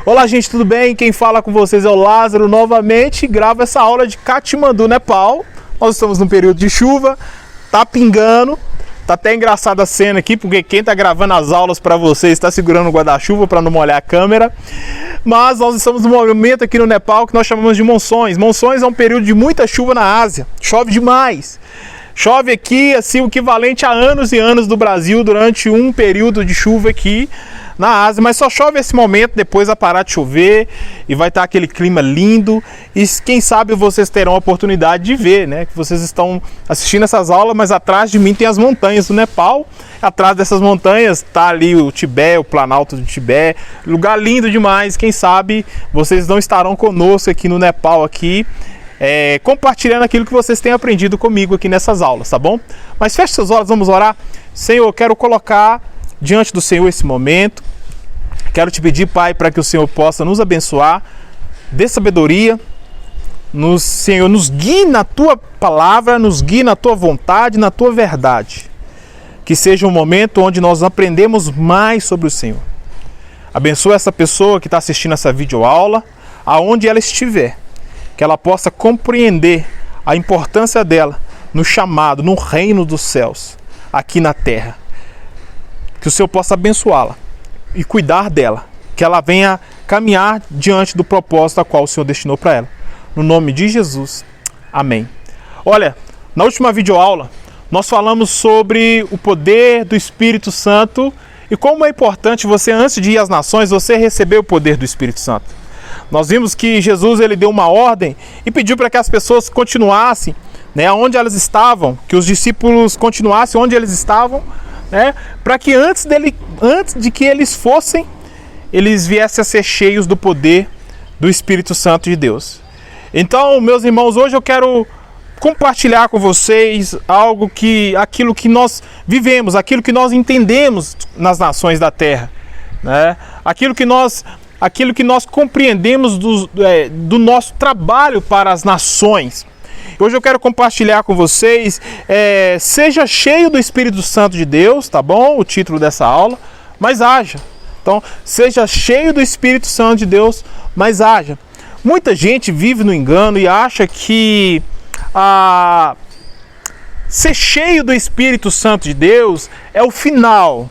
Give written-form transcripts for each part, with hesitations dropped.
Olá, gente, tudo bem? Quem fala com vocês é o Lázaro novamente. Gravo essa aula de Katmandu, Nepal. Nós estamos num período de chuva, tá pingando. Tá até engraçada a cena aqui, porque quem tá gravando as aulas para vocês está segurando o guarda-chuva para não molhar a câmera. Mas nós estamos num momento aqui no Nepal que nós chamamos de monções. Monções é um período de muita chuva na Ásia. Chove demais. Chove aqui, assim, o equivalente a anos e anos do Brasil durante um período de chuva aqui na Ásia, mas só chove esse momento, depois vai parar de chover e vai estar aquele clima lindo e quem sabe vocês terão a oportunidade de ver, né? Que vocês estão assistindo essas aulas, mas atrás de mim tem as montanhas do Nepal, atrás dessas montanhas está ali o Tibete, o Planalto do Tibete, lugar lindo demais, quem sabe vocês não estarão conosco aqui no Nepal, aqui, compartilhando aquilo que vocês têm aprendido comigo aqui nessas aulas, tá bom? Mas feche seus olhos, vamos orar. Senhor, eu quero colocar diante do Senhor esse momento. Quero te pedir, Pai, para que o Senhor possa nos abençoar, dê sabedoria, Senhor, nos guie na Tua palavra, nos guie na Tua vontade, na Tua verdade. Que seja um momento onde nós aprendemos mais sobre o Senhor. Abençoa essa pessoa que está assistindo essa videoaula, aonde ela estiver, que ela possa compreender a importância dela no chamado, no reino dos céus, aqui na terra. Que o Senhor possa abençoá-la e cuidar dela, que ela venha caminhar diante do propósito a qual o Senhor destinou para ela. No nome de Jesus, amém. Olha, na última videoaula, nós falamos sobre o poder do Espírito Santo e como é importante você, antes de ir às nações, você receber o poder do Espírito Santo. Nós vimos que Jesus ele deu uma ordem e pediu para que as pessoas continuassem, né, onde elas estavam, que os discípulos continuassem onde eles estavam, para que antes de que eles fossem, eles viessem a ser cheios do poder do Espírito Santo de Deus. Então, meus irmãos, hoje eu quero compartilhar com vocês aquilo que nós vivemos, aquilo que nós entendemos nas nações da terra, né? Aquilo que nós compreendemos do nosso trabalho para as nações. Hoje eu quero compartilhar com vocês, seja cheio do Espírito Santo de Deus, tá bom? O título dessa aula, mas haja. Então, seja cheio do Espírito Santo de Deus, mas haja. Muita gente vive no engano e acha que ser cheio do Espírito Santo de Deus é o final.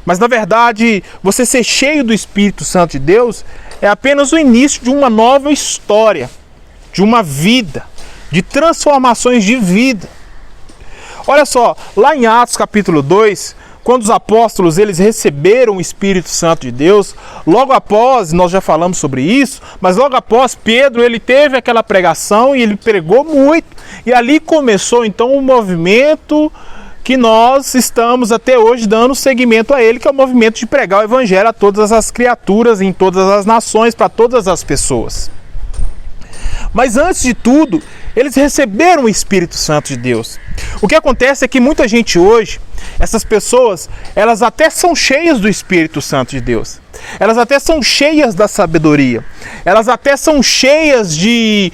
Mas na verdade, você ser cheio do Espírito Santo de Deus é apenas o início de uma nova história, de uma vida, de transformações de vida. Olha só, lá em Atos capítulo 2, quando os apóstolos eles receberam o Espírito Santo de Deus, logo após, nós já falamos sobre isso, mas logo após Pedro ele teve aquela pregação e ele pregou muito, e ali começou então um movimento que nós estamos até hoje dando seguimento a ele, que é o movimento de pregar o Evangelho a todas as criaturas, em todas as nações, para todas as pessoas. Mas antes de tudo, eles receberam o Espírito Santo de Deus. O que acontece é que muita gente hoje, essas pessoas, elas até são cheias do Espírito Santo de Deus. Elas até são cheias da sabedoria. Elas até são cheias de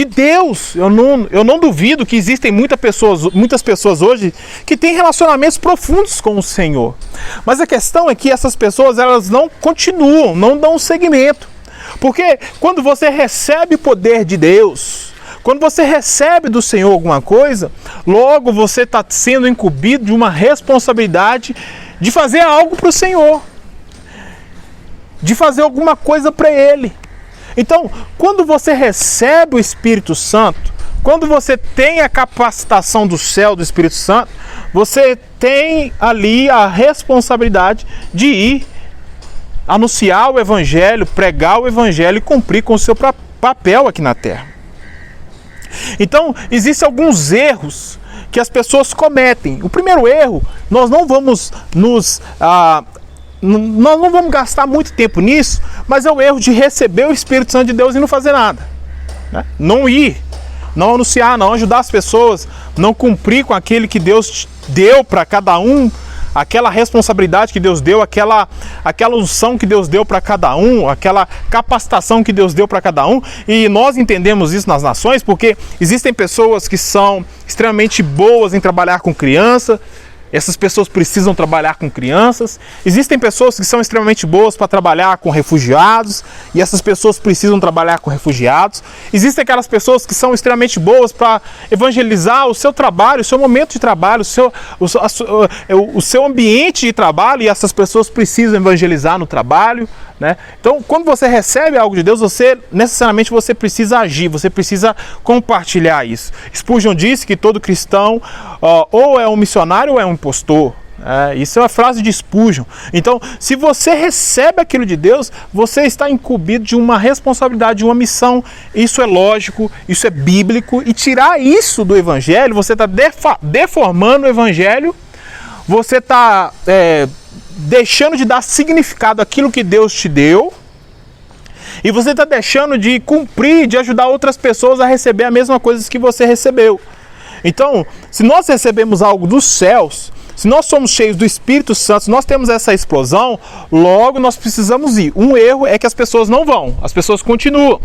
Deus. Eu não duvido que existem muitas pessoas hoje que têm relacionamentos profundos com o Senhor. Mas a questão é que essas pessoas, elas não continuam, não dão seguimento. Porque quando você recebe o poder de Deus, quando você recebe do Senhor alguma coisa, logo você está sendo incumbido de uma responsabilidade de fazer algo para o Senhor, de fazer alguma coisa para Ele. Então, quando você recebe o Espírito Santo, quando você tem a capacitação do céu do Espírito Santo, você tem ali a responsabilidade de ir anunciar o Evangelho, pregar o Evangelho e cumprir com o seu papel aqui na terra. Então, existem alguns erros que as pessoas cometem. O primeiro erro, nós não vamos gastar muito tempo nisso, mas é o erro de receber o Espírito Santo de Deus e não fazer nada, né? Não ir, não anunciar, não ajudar as pessoas, não cumprir com aquele que Deus deu para cada um, aquela responsabilidade que Deus deu, aquela unção que Deus deu para cada um, aquela capacitação que Deus deu para cada um. E nós entendemos isso nas nações porque existem pessoas que são extremamente boas em trabalhar com criança, Essas pessoas precisam trabalhar com crianças. Existem pessoas que são extremamente boas para trabalhar com refugiados, e essas pessoas precisam trabalhar com refugiados. Existem aquelas pessoas que são extremamente boas para evangelizar o seu trabalho, o seu momento de trabalho, o seu ambiente de trabalho, e essas pessoas precisam evangelizar no trabalho, né? Então, quando você recebe algo de Deus, necessariamente você precisa agir, você precisa compartilhar isso. Spurgeon disse que todo cristão ou é um missionário ou é um impostor. Isso é uma frase de Spurgeon. Então, se você recebe aquilo de Deus, você está incumbido de uma responsabilidade, de uma missão. Isso é lógico, isso é bíblico. E tirar isso do Evangelho, você está deformando o Evangelho, você está deixando de dar significado àquilo que Deus te deu, e você está deixando de cumprir, de ajudar outras pessoas a receber a mesma coisa que você recebeu. Então, se nós recebemos algo dos céus, se nós somos cheios do Espírito Santo, se nós temos essa explosão, logo nós precisamos ir. Um erro é que as pessoas não vão, as pessoas continuam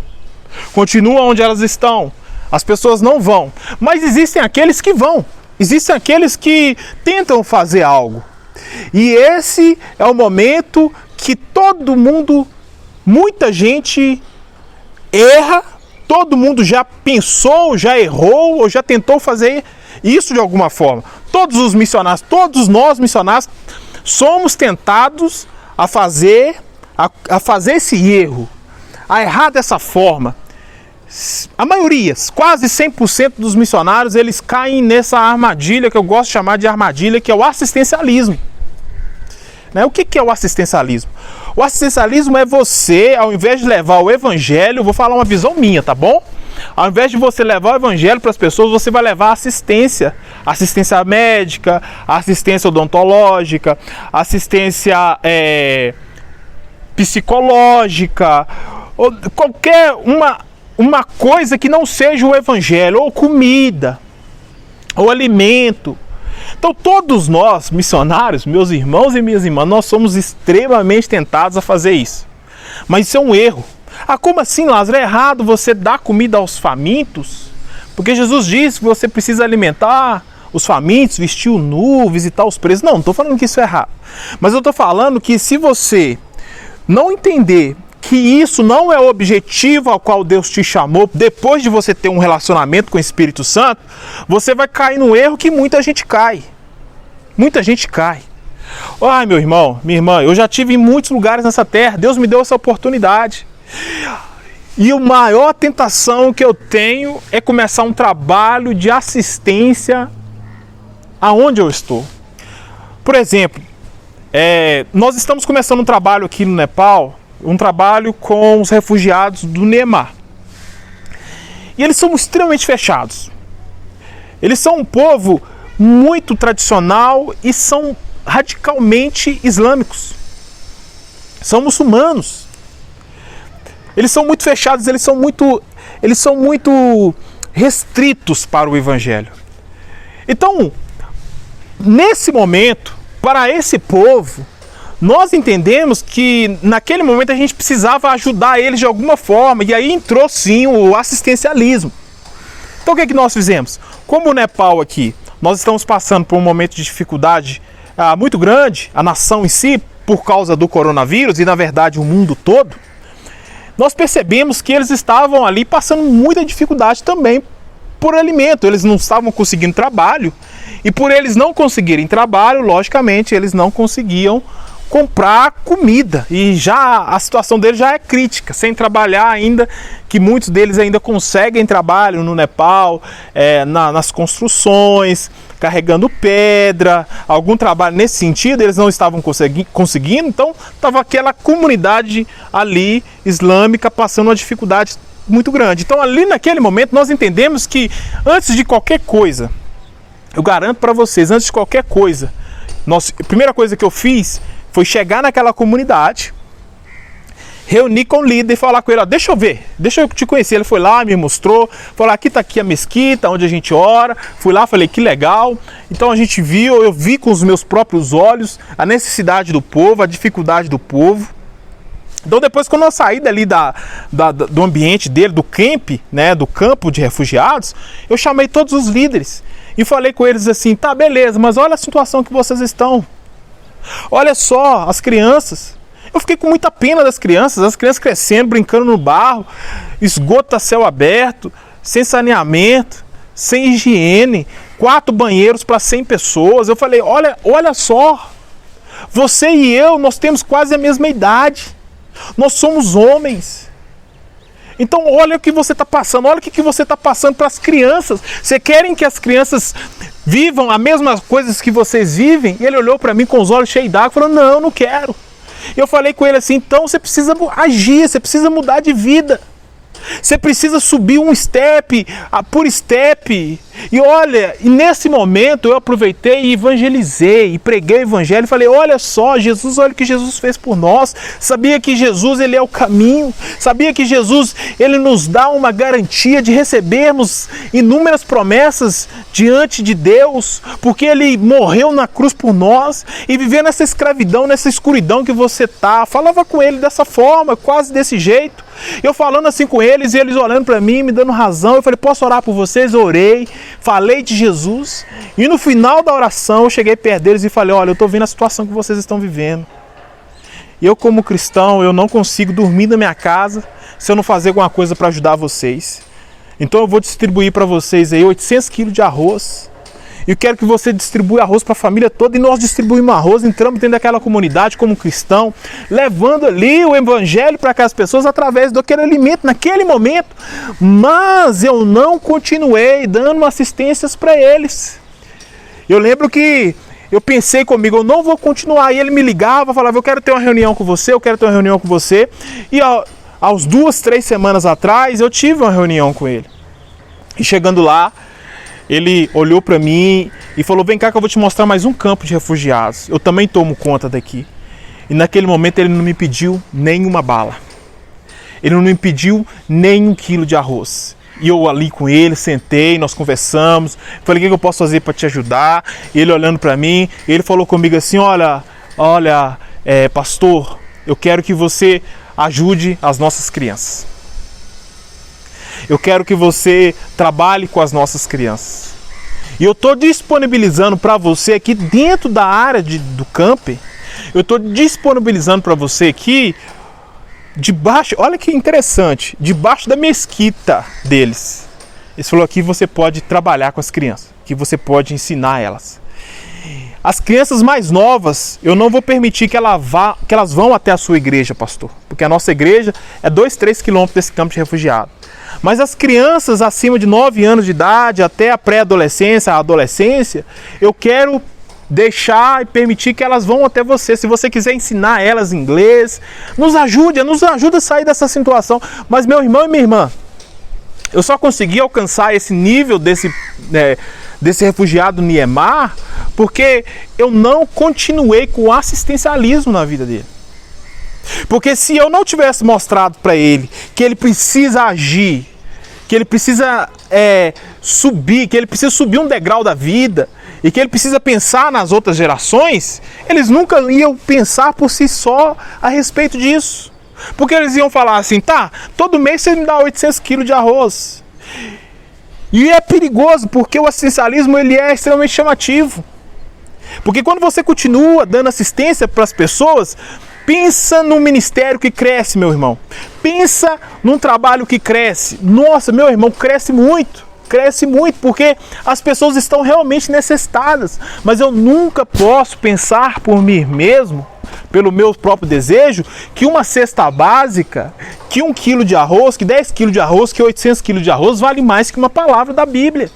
onde elas estão, as pessoas não vão. Mas existem aqueles que vão, existem aqueles que tentam fazer algo. E esse é o momento que todo mundo, muita gente erra, todo mundo já pensou, já errou ou já tentou fazer isso de alguma forma. Todos os missionários, todos nós missionários, somos tentados a fazer esse erro, a errar dessa forma. A maioria, quase 100% dos missionários, eles caem nessa armadilha que eu gosto de chamar de armadilha, que é o assistencialismo. O que é o assistencialismo? O assistencialismo é você, ao invés de levar o evangelho, vou falar uma visão minha, tá bom? Ao invés de você levar o evangelho para as pessoas, você vai levar assistência médica, assistência odontológica, assistência psicológica, ou qualquer uma coisa que não seja o evangelho, ou comida, ou alimento. Então todos nós, missionários, meus irmãos e minhas irmãs, nós somos extremamente tentados a fazer isso. Mas isso é um erro. Como assim, Lázaro? É errado você dar comida aos famintos? Porque Jesus disse que você precisa alimentar os famintos, vestir o nu, visitar os presos. Não estou falando que isso é errado. Mas eu estou falando que se você não entender que isso não é o objetivo ao qual Deus te chamou, depois de você ter um relacionamento com o Espírito Santo, você vai cair no erro que muita gente cai. Muita gente cai. Ai, meu irmão, minha irmã, eu já estive em muitos lugares nessa terra, Deus me deu essa oportunidade. E a maior tentação que eu tenho é começar um trabalho de assistência aonde eu estou. Por exemplo, nós estamos começando um trabalho aqui no Nepal, um trabalho com os refugiados do Myanmar. E eles são extremamente fechados. Eles são um povo muito tradicional e são radicalmente islâmicos. São muçulmanos. Eles são muito fechados, eles são muito restritos para o evangelho. Então, nesse momento, para esse povo, nós entendemos que naquele momento a gente precisava ajudar eles de alguma forma, e aí entrou sim o assistencialismo. Então o que nós fizemos? Como o Nepal aqui, nós estamos passando por um momento de dificuldade muito grande, a nação em si, por causa do coronavírus e na verdade o mundo todo, nós percebemos que eles estavam ali passando muita dificuldade também por alimento. Eles não estavam conseguindo trabalho, e por eles não conseguirem trabalho, logicamente eles não conseguiam comprar comida, e já a situação deles já é crítica, sem trabalhar ainda, que muitos deles ainda conseguem trabalho no Nepal, nas construções, carregando pedra, algum trabalho nesse sentido, eles não estavam conseguindo, então estava aquela comunidade ali islâmica passando uma dificuldade muito grande. Então ali naquele momento nós entendemos que antes de qualquer coisa, eu garanto para vocês, antes de qualquer coisa, a primeira coisa que eu fiz foi chegar naquela comunidade, reunir com o líder e falar com ele, deixa eu ver, deixa eu te conhecer. Ele foi lá, me mostrou, falou, aqui está aqui a mesquita, onde a gente ora. Fui lá, falei, que legal. Então a gente viu, eu vi com os meus próprios olhos a necessidade do povo, a dificuldade do povo. Então depois, quando eu saí dali do ambiente dele, do camp, né, do campo de refugiados, eu chamei todos os líderes. E falei com eles assim, tá, beleza, mas olha a situação que vocês estão. Olha só, as crianças. Eu fiquei com muita pena das crianças, as crianças crescendo, brincando no barro, esgoto a céu aberto, sem saneamento, sem higiene, 4 banheiros para 100 pessoas. Eu falei, olha só, você e eu, nós temos quase a mesma idade, nós somos homens. Então olha o que você está passando, olha o que você está passando para as crianças. Você querem que as crianças vivam as mesmas coisas que vocês vivem? E ele olhou para mim com os olhos cheios d'água e falou, não, não quero. Eu falei com ele assim, então você precisa agir, você precisa mudar de vida. Você precisa subir um step por step. E olha, e nesse momento eu aproveitei e evangelizei, e preguei o evangelho e falei, olha só, Jesus, olha o que Jesus fez por nós. Sabia que Jesus, ele é o caminho. Sabia que Jesus, ele nos dá uma garantia de recebermos inúmeras promessas diante de Deus, porque ele morreu na cruz por nós. E viver nessa escravidão, nessa escuridão que você tá. Falava com ele dessa forma, quase desse jeito. Eu falando assim com eles, e eles olhando para mim, me dando razão. Eu falei, posso orar por vocês? Eu orei, falei de Jesus. E no final da oração, eu cheguei perto deles e falei, olha, eu estou vendo a situação que vocês estão vivendo. E eu, como cristão, eu não consigo dormir na minha casa se eu não fazer alguma coisa para ajudar vocês. Então eu vou distribuir para vocês aí 800 quilos de arroz. E eu quero que você distribua arroz para a família toda. E nós distribuímos arroz, entramos dentro daquela comunidade como cristão, levando ali o evangelho para aquelas pessoas através daquele alimento naquele momento. Mas eu não continuei dando assistências para eles. Eu lembro que eu pensei comigo, eu não vou continuar. E ele me ligava, falava, eu quero ter uma reunião com você, eu quero ter uma reunião com você. E aos 2, 3 semanas atrás, eu tive uma reunião com ele. E chegando lá, ele olhou para mim e falou, vem cá que eu vou te mostrar mais um campo de refugiados. Eu também tomo conta daqui. E naquele momento ele não me pediu nenhuma bala. Ele não me pediu nem 1 quilo de arroz. E eu ali com ele, sentei, nós conversamos. Falei, o que eu posso fazer para te ajudar? Ele olhando para mim, ele falou comigo assim, olha, pastor, eu quero que você ajude as nossas crianças. Eu quero que você trabalhe com as nossas crianças. E eu estou disponibilizando para você aqui dentro da área do camper, eu estou disponibilizando para você aqui, debaixo, olha que interessante, debaixo da mesquita deles. Ele falou aqui você pode trabalhar com as crianças, que você pode ensinar elas. As crianças mais novas, eu não vou permitir que elas vão até a sua igreja, pastor. Porque a nossa igreja é 2, 3 quilômetros desse campo de refugiado. Mas as crianças acima de 9 anos de idade, até a pré-adolescência, a adolescência, eu quero deixar e permitir que elas vão até você. Se você quiser ensinar elas inglês, nos ajude a sair dessa situação. Mas meu irmão e minha irmã, eu só consegui alcançar esse nível desse refugiado Niemar porque eu não continuei com o assistencialismo na vida dele. Porque se eu não tivesse mostrado para ele que ele precisa agir, que ele precisa subir, que ele precisa subir um degrau da vida e que ele precisa pensar nas outras gerações, eles nunca iam pensar por si só a respeito disso. Porque eles iam falar assim, tá, todo mês você me dá 800 quilos de arroz. E é perigoso porque o assistencialismo ele é extremamente chamativo. Porque quando você continua dando assistência para as pessoas, pensa num ministério que cresce, meu irmão. Pensa num trabalho que cresce. Nossa, meu irmão, cresce muito, porque as pessoas estão realmente necessitadas. Mas eu nunca posso pensar por mim mesmo, pelo meu próprio desejo, que uma cesta básica, que 1 quilo de arroz, que 10 quilos de arroz, que 800 quilos de arroz vale mais que uma palavra da Bíblia.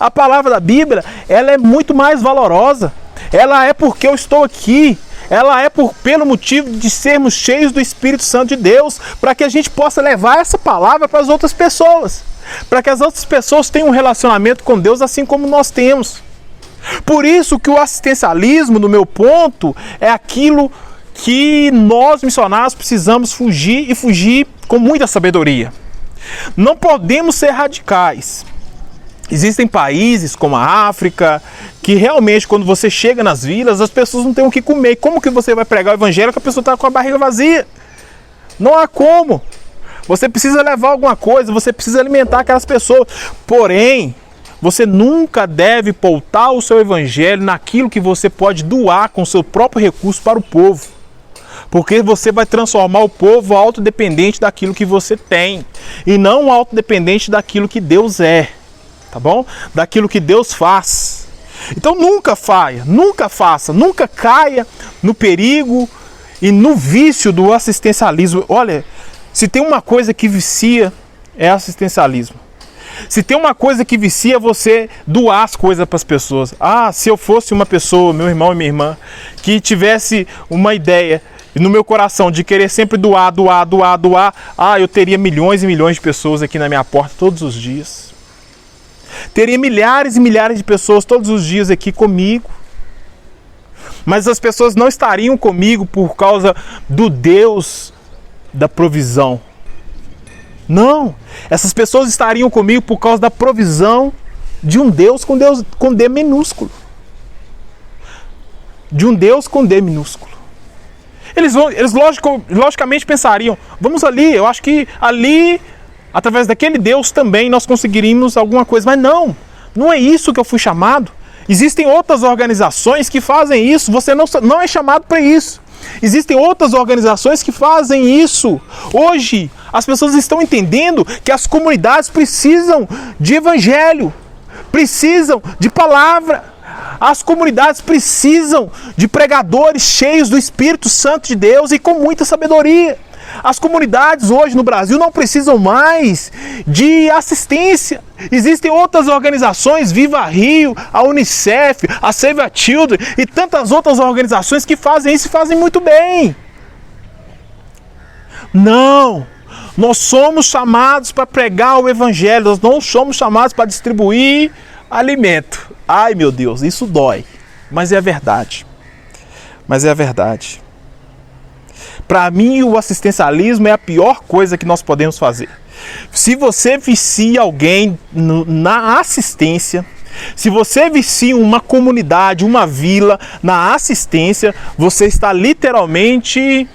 A palavra da Bíblia, ela é muito mais valorosa. Ela é porque eu estou aqui. Ela é pelo motivo de sermos cheios do Espírito Santo de Deus, para que a gente possa levar essa palavra para as outras pessoas, para que as outras pessoas tenham um relacionamento com Deus assim como nós temos. Por isso que o assistencialismo, no meu ponto, é aquilo que nós missionários precisamos fugir, e fugir com muita sabedoria. Não podemos ser radicais. Existem países como a África que realmente quando você chega nas vilas as pessoas não têm o que comer. Como que você vai pregar o evangelho que a pessoa está com a barriga vazia? Não há como. Você precisa levar alguma coisa, você precisa alimentar aquelas pessoas. Porém, você nunca deve pautar o seu evangelho naquilo que você pode doar com o seu próprio recurso para o povo. Porque você vai transformar o povo autodependente daquilo que você tem. E não autodependente daquilo que Deus é. Tá bom? Daquilo que Deus faz. Então nunca faça, nunca caia no perigo e no vício do assistencialismo. Olha, se tem uma coisa que vicia, é assistencialismo. Se tem uma coisa que vicia, é você doar as coisas para as pessoas. Ah, se eu fosse uma pessoa, meu irmão e minha irmã, que tivesse uma ideia no meu coração de querer sempre doar, eu teria milhões e milhões de pessoas aqui na minha porta todos os dias. Teria milhares e milhares de pessoas todos os dias aqui comigo. Mas as pessoas não estariam comigo por causa do Deus da provisão. Não, essas pessoas estariam comigo por causa da provisão de um Deus com D minúsculo. De um Deus com D minúsculo. Eles logicamente pensariam, vamos ali, eu acho que ali, através daquele Deus também nós conseguiríamos alguma coisa. Mas não é isso que eu fui chamado. Existem outras organizações que fazem isso, você não é chamado para isso. Existem outras organizações que fazem isso. Hoje, as pessoas estão entendendo que as comunidades precisam de evangelho, precisam de palavra. As comunidades precisam de pregadores cheios do Espírito Santo de Deus e com muita sabedoria. As comunidades hoje no Brasil não precisam mais de assistência. Existem outras organizações, Viva Rio, a Unicef, a Save a Children e tantas outras organizações que fazem isso e fazem muito bem. Não, nós somos chamados para pregar o Evangelho, nós não somos chamados para distribuir alimento. Ai meu Deus, isso dói, mas é a verdade. Para mim, o assistencialismo é a pior coisa que nós podemos fazer. Se você vicia alguém na assistência, se você vicia uma comunidade, uma vila na assistência, você está literalmente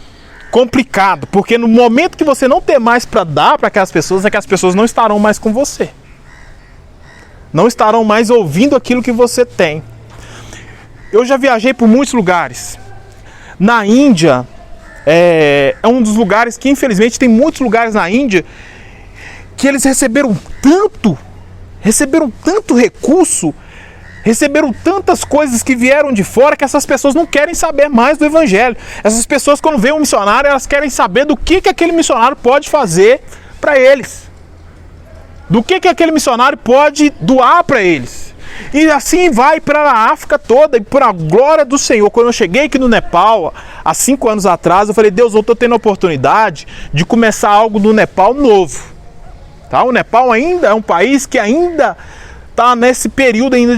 complicado. Porque no momento que você não ter mais para dar para aquelas pessoas, é que as pessoas não estarão mais com você. Não estarão mais ouvindo aquilo que você tem. Eu já viajei por muitos lugares. Na Índia, é um dos lugares que, infelizmente, tem muitos lugares na Índia que eles receberam tanto recurso, receberam tantas coisas que vieram de fora que essas pessoas não querem saber mais do Evangelho. Essas pessoas, quando veem um missionário, elas querem saber do que aquele missionário pode fazer para eles. Do que aquele missionário pode doar para eles. E assim vai para a África toda, e por a glória do Senhor. Quando eu cheguei aqui no Nepal, há 5 anos atrás, eu falei, Deus, eu estou tendo a oportunidade de começar algo no Nepal novo. Tá? O Nepal ainda é um país que ainda está nesse período ainda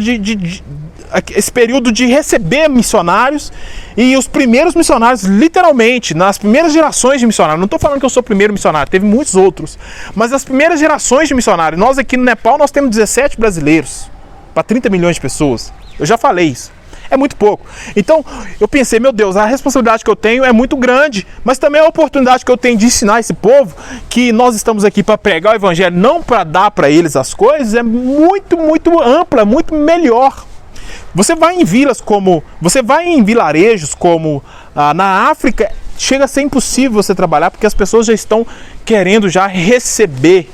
esse período de receber missionários, e os primeiros missionários, literalmente, nas primeiras gerações de missionários, não estou falando que eu sou o primeiro missionário, teve muitos outros, mas as primeiras gerações de missionários, nós aqui no Nepal, nós temos 17 brasileiros, para 30 milhões de pessoas. Eu já falei isso. É muito pouco. Então, eu pensei, meu Deus, a responsabilidade que eu tenho é muito grande, mas também a oportunidade que eu tenho de ensinar esse povo que nós estamos aqui para pregar o Evangelho, não para dar para eles as coisas, é muito, muito ampla, muito melhor. Você vai em vilarejos como na África, chega a ser impossível você trabalhar, porque as pessoas já estão querendo já receber,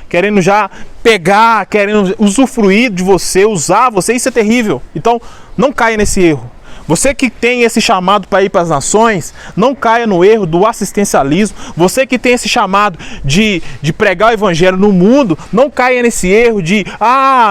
querendo já pegar, querendo usufruir de você, usar você, isso é terrível. Então, não caia nesse erro. Você que tem esse chamado para ir para as nações, não caia no erro do assistencialismo. Você que tem esse chamado de pregar o Evangelho no mundo, não caia nesse erro de,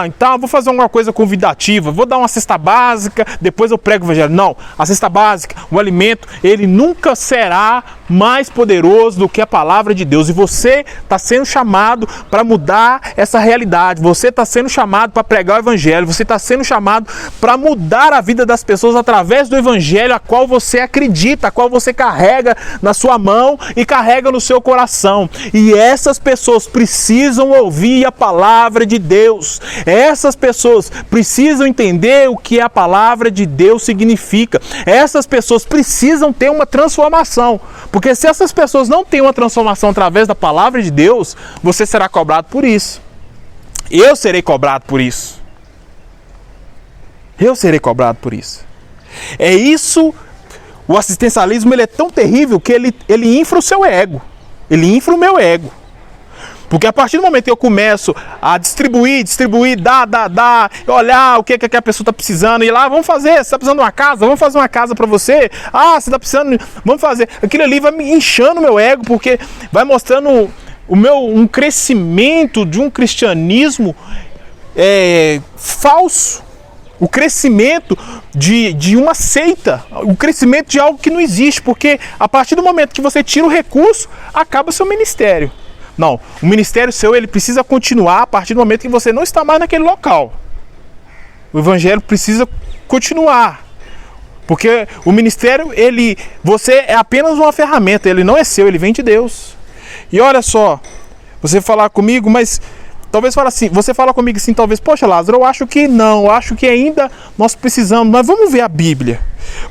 então eu vou fazer alguma coisa convidativa, vou dar uma cesta básica, depois eu prego o Evangelho. Não, a cesta básica, o alimento, ele nunca será mais poderoso do que a palavra de Deus. E você está sendo chamado para mudar essa realidade. Você está sendo chamado para pregar o Evangelho. Você está sendo chamado para mudar a vida das pessoas através do Evangelho a qual você acredita, a qual você carrega na sua mão e carrega no seu coração. E essas pessoas precisam ouvir a palavra de Deus. Essas pessoas precisam entender o que a palavra de Deus significa. Essas pessoas precisam ter uma transformação. Porque se essas pessoas não têm uma transformação através da palavra de Deus, você será cobrado por isso. Eu serei cobrado por isso. Eu serei cobrado por isso. É isso, o assistencialismo ele é tão terrível que ele infla o seu ego. Ele infla o meu ego. Porque a partir do momento que eu começo a distribuir, dar, olhar o que a pessoa está precisando, ir lá, vamos fazer, você está precisando de uma casa, vamos fazer uma casa para você, você está precisando, vamos fazer. Aquilo ali vai me inchando o meu ego, porque vai mostrando um crescimento de um cristianismo falso, o crescimento de uma seita, o crescimento de algo que não existe, porque a partir do momento que você tira o recurso, acaba seu ministério. Não, o ministério seu ele precisa continuar a partir do momento que você não está mais naquele local. O evangelho precisa continuar. Porque o ministério, você é apenas uma ferramenta, ele não é seu, ele vem de Deus. E olha só, você falar comigo, mas talvez você fala comigo assim, talvez, poxa Lázaro, eu acho que não, eu acho que ainda nós precisamos, mas vamos ver a Bíblia.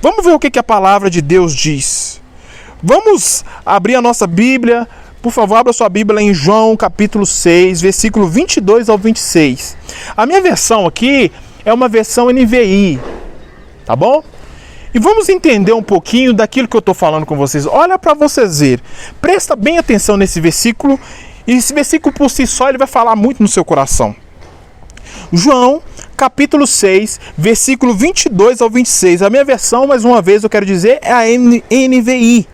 Vamos ver o que a palavra de Deus diz. Vamos abrir a nossa Bíblia. Por favor, abra sua Bíblia em João capítulo 6, versículo 22 ao 26. A minha versão aqui é uma versão NVI, tá bom? E vamos entender um pouquinho daquilo que eu estou falando com vocês. Olha para vocês verem. Presta bem atenção nesse versículo. E esse versículo por si só ele vai falar muito no seu coração. João capítulo 6, versículo 22 ao 26. A minha versão, mais uma vez, eu quero dizer, é a NVI.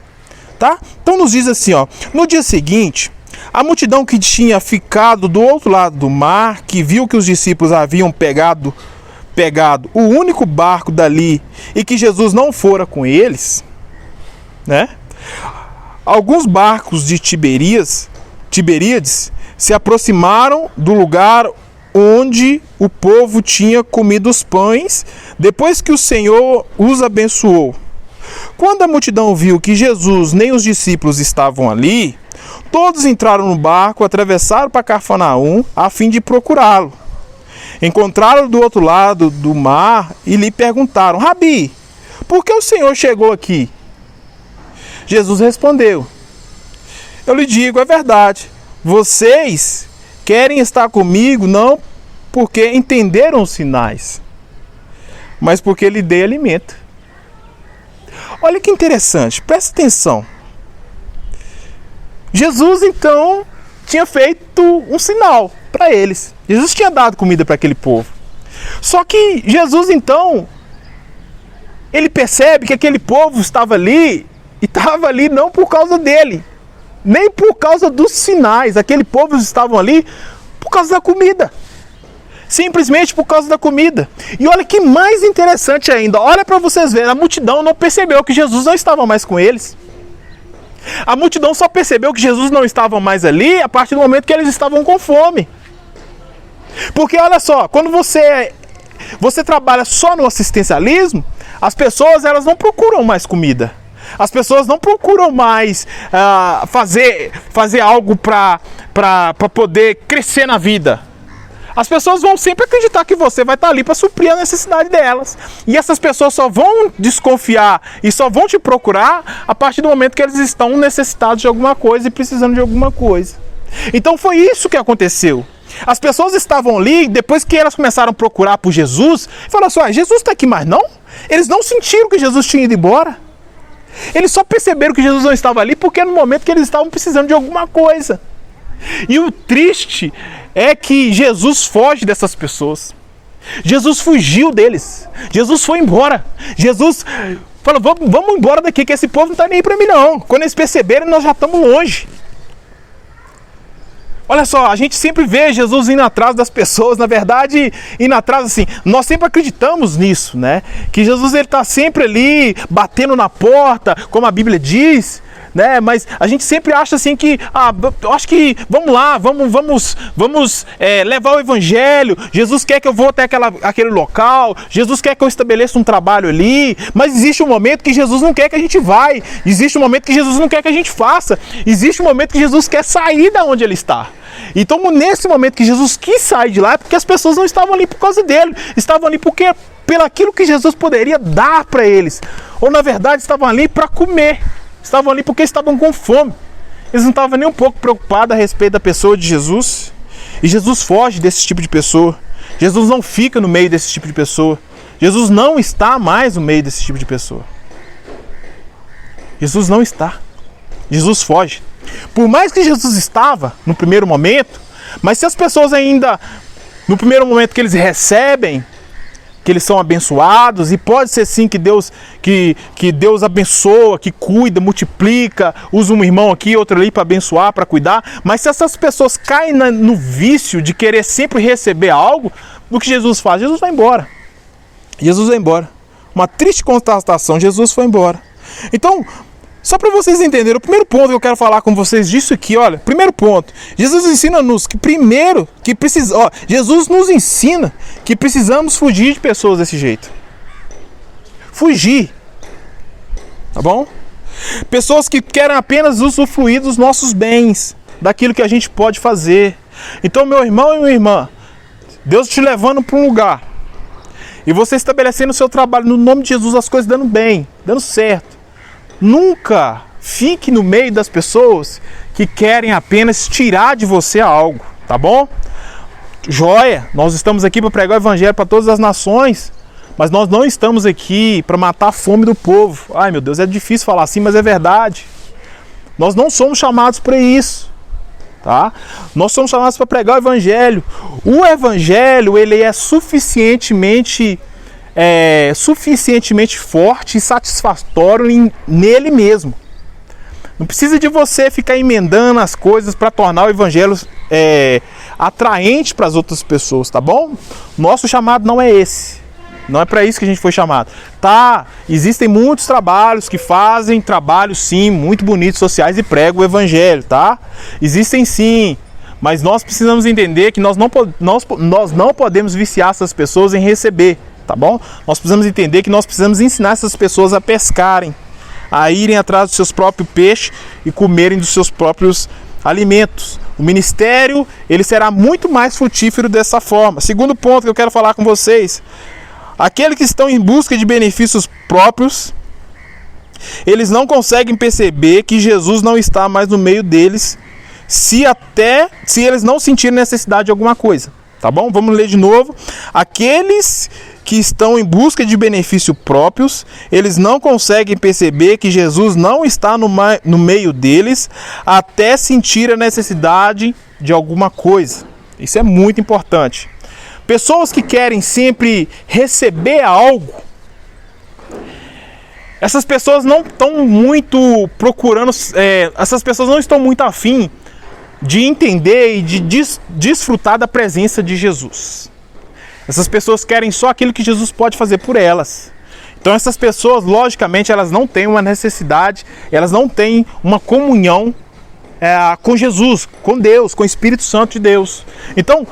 Tá? Então nos diz assim, ó, no dia seguinte, a multidão que tinha ficado do outro lado do mar, que viu que os discípulos haviam pegado o único barco dali e que Jesus não fora com eles, né? Alguns barcos de Tiberíades se aproximaram do lugar onde o povo tinha comido os pães, depois que o Senhor os abençoou. Quando a multidão viu que Jesus nem os discípulos estavam ali, todos entraram no barco, atravessaram para Cafarnaum a fim de procurá-lo. Encontraram-o do outro lado do mar e lhe perguntaram: Rabi, por que o Senhor chegou aqui? Jesus respondeu: eu lhe digo, é verdade, vocês querem estar comigo não porque entenderam os sinais, mas porque lhe dei alimento. Olha que interessante, presta atenção. Jesus então tinha feito um sinal para eles. Jesus tinha dado comida para aquele povo. Só que Jesus então, ele percebe que aquele povo estava ali, e estava ali não por causa dele, nem por causa dos sinais. Aquele povo estavam ali por causa da comida. Simplesmente por causa da comida. E olha que mais interessante ainda. Olha para vocês verem. A multidão não percebeu que Jesus não estava mais com eles. A multidão só percebeu que Jesus não estava mais ali a partir do momento que eles estavam com fome. Porque olha só, quando você trabalha só no assistencialismo, as pessoas elas não procuram mais comida. As pessoas não procuram mais fazer algo para poder crescer na vida. As pessoas vão sempre acreditar que você vai estar ali para suprir a necessidade delas. E essas pessoas só vão desconfiar e só vão te procurar a partir do momento que eles estão necessitados de alguma coisa e precisando de alguma coisa. Então foi isso que aconteceu. As pessoas estavam ali, depois que elas começaram a procurar por Jesus, falaram assim: Jesus está aqui mais não? Eles não sentiram que Jesus tinha ido embora. Eles só perceberam que Jesus não estava ali porque no momento que eles estavam precisando de alguma coisa. E o triste é que Jesus foge dessas pessoas. Jesus fugiu deles. Jesus foi embora. Jesus falou: vamos embora daqui, que esse povo não está nem aí para mim não. Quando eles perceberem, nós já estamos longe. Olha só, a gente sempre vê Jesus indo atrás das pessoas, na verdade, indo atrás assim, nós sempre acreditamos nisso, né? Que Jesus ele está sempre ali, batendo na porta, como a Bíblia diz, né? Mas a gente sempre acha assim que, eu acho que, vamos lá, vamos levar o Evangelho, Jesus quer que eu vou até aquele local, Jesus quer que eu estabeleça um trabalho ali, mas existe um momento que Jesus não quer que a gente vai, existe um momento que Jesus não quer que a gente faça, existe um momento que Jesus quer sair da onde ele está. Então, nesse momento que Jesus quis sair de lá, é porque as pessoas não estavam ali por causa dele, estavam ali pelo aquilo que Jesus poderia dar para eles, ou na verdade estavam ali para comer, estavam ali porque estavam com fome. Eles não estavam nem um pouco preocupados a respeito da pessoa de Jesus. E Jesus foge desse tipo de pessoa. Jesus não fica no meio desse tipo de pessoa. Jesus não está mais no meio desse tipo de pessoa. Jesus não está. Jesus foge. Por mais que Jesus estava no primeiro momento, mas se as pessoas ainda, no primeiro momento que eles recebem, que eles são abençoados, e pode ser sim que Deus abençoa, que cuida, multiplica, usa um irmão aqui, outro ali para abençoar, para cuidar, mas se essas pessoas caem no vício de querer sempre receber algo, o que Jesus faz? Jesus vai embora. Jesus vai embora. Uma triste constatação, Jesus foi embora. Então, só para vocês entenderem, o primeiro ponto que eu quero falar com vocês disso aqui, olha, primeiro ponto, Jesus ensina-nos que primeiro, Jesus nos ensina que precisamos fugir de pessoas desse jeito. Fugir, tá bom? Pessoas que querem apenas usufruir dos nossos bens, daquilo que a gente pode fazer. Então, meu irmão e minha irmã, Deus te levando para um lugar, e você estabelecendo o seu trabalho no nome de Jesus, as coisas dando bem, dando certo. Nunca fique no meio das pessoas que querem apenas tirar de você algo, tá bom? Joia, nós estamos aqui para pregar o evangelho para todas as nações, mas nós não estamos aqui para matar a fome do povo. Ai meu Deus, é difícil falar assim, mas é verdade. Nós não somos chamados para isso, tá? Nós somos chamados para pregar o evangelho. O evangelho, ele é suficientemente forte e satisfatório nele mesmo. Não precisa de você ficar emendando as coisas para tornar o evangelho atraente para as outras pessoas, tá bom? Nosso chamado não é esse. Não é para isso que a gente foi chamado. Tá, existem muitos trabalhos que fazem trabalhos sim, muito bonitos, sociais e pregam o evangelho, tá? Existem sim, mas nós precisamos entender que nós não podemos viciar essas pessoas em receber. Tá bom? Nós precisamos entender que nós precisamos ensinar essas pessoas a pescarem, a irem atrás dos seus próprios peixes e comerem dos seus próprios alimentos. O ministério, ele será muito mais frutífero dessa forma. Segundo ponto que eu quero falar com vocês: aqueles que estão em busca de benefícios próprios, eles não conseguem perceber que Jesus não está mais no meio deles, se eles não sentirem necessidade de alguma coisa. Tá bom? Vamos ler de novo. Aqueles que estão em busca de benefícios próprios, eles não conseguem perceber que Jesus não está no meio deles até sentir a necessidade de alguma coisa. Isso é muito importante. Pessoas que querem sempre receber algo, essas pessoas não estão muito procurando, essas pessoas não estão muito afim de entender e de desfrutar da presença de Jesus. Essas pessoas querem só aquilo que Jesus pode fazer por elas. Então essas pessoas, logicamente, elas não têm uma necessidade, elas não têm uma comunhão com Jesus, com Deus, com o Espírito Santo de Deus. Então,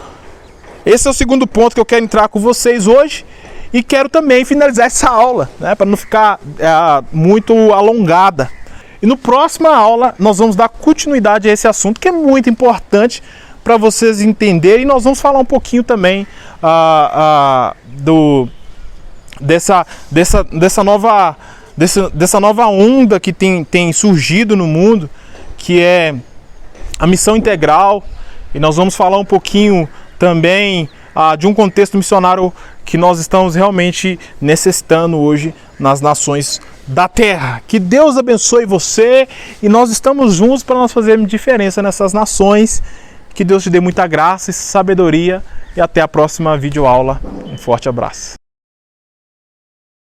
esse é o segundo ponto que eu quero entrar com vocês hoje. E quero também finalizar essa aula, né, para não ficar muito alongada. E no próxima aula nós vamos dar continuidade a esse assunto que é muito importante para vocês entenderem. E nós vamos falar um pouquinho também dessa nova onda que tem surgido no mundo, que é a missão integral. E nós vamos falar um pouquinho também de um contexto missionário que nós estamos realmente necessitando hoje nas nações da terra. Que Deus abençoe você, e nós estamos juntos para nós fazermos diferença nessas nações. Que Deus te dê muita graça e sabedoria, e até a próxima videoaula. Um forte abraço.